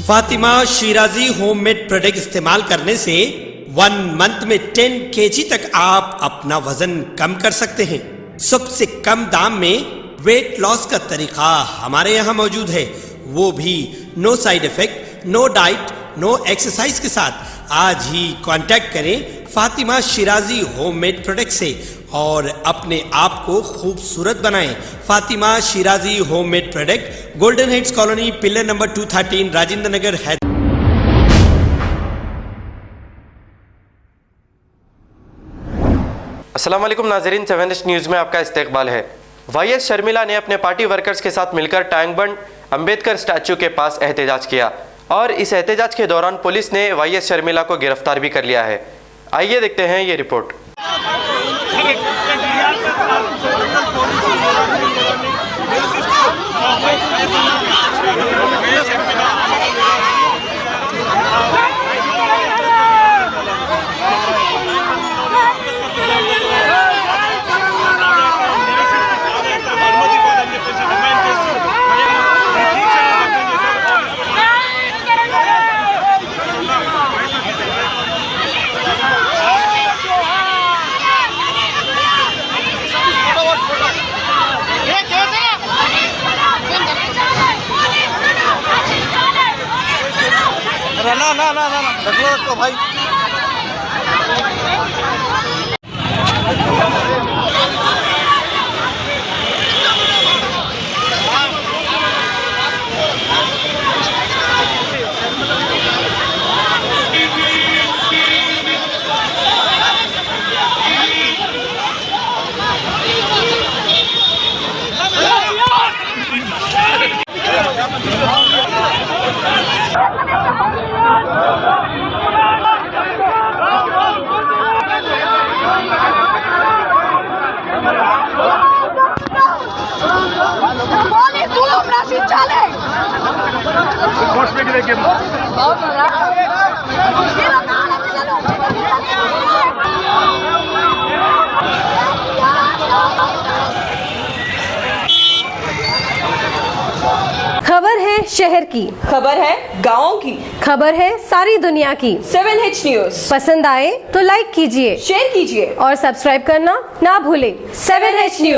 Fatima Shirazi homemade product इस्तेमाल करने से 1 मंथ में 10 kg तक आप अपना वजन कम कर सकते हैं। सबसे कम दाम में वेट लॉस का तरीका हमारे यहाँ मौजूद है, वो भी no side effect, no diet, no exercise के साथ। आज ही कांटेक्ट करें फातिमा शिराजी होममेड प्रोडक्ट से और अपने आप को खूबसूरत बनाएं। Fatima Shirazi homemade product, Golden Heights Colony, pillar number 213, Rajendra Nagar, Hyderabad. अस्सलाम वालेकुम नाज़रीन, 7 न्यूज़ में आपका इस्तकबाल है। वाईएस शर्मिला ने अपने पार्टी वर्कर्स के साथ मिलकर टैंक बंड अंबेडकर स्टैचू के पास एहतजाज किया और इस एहतजाज के दौरान पुलिस ने वाईएस शर्मिला को गिरफ्तार भी कर लिया है। आइए देखते हैं ये रिपोर्ट। ना रखो भाई। खबर है शहर की, खबर है गाँव की, खबर है सारी दुनिया की। 7H न्यूज़ पसंद आए तो लाइक कीजिए, शेयर कीजिए और सब्सक्राइब करना ना भूलें। 7H news.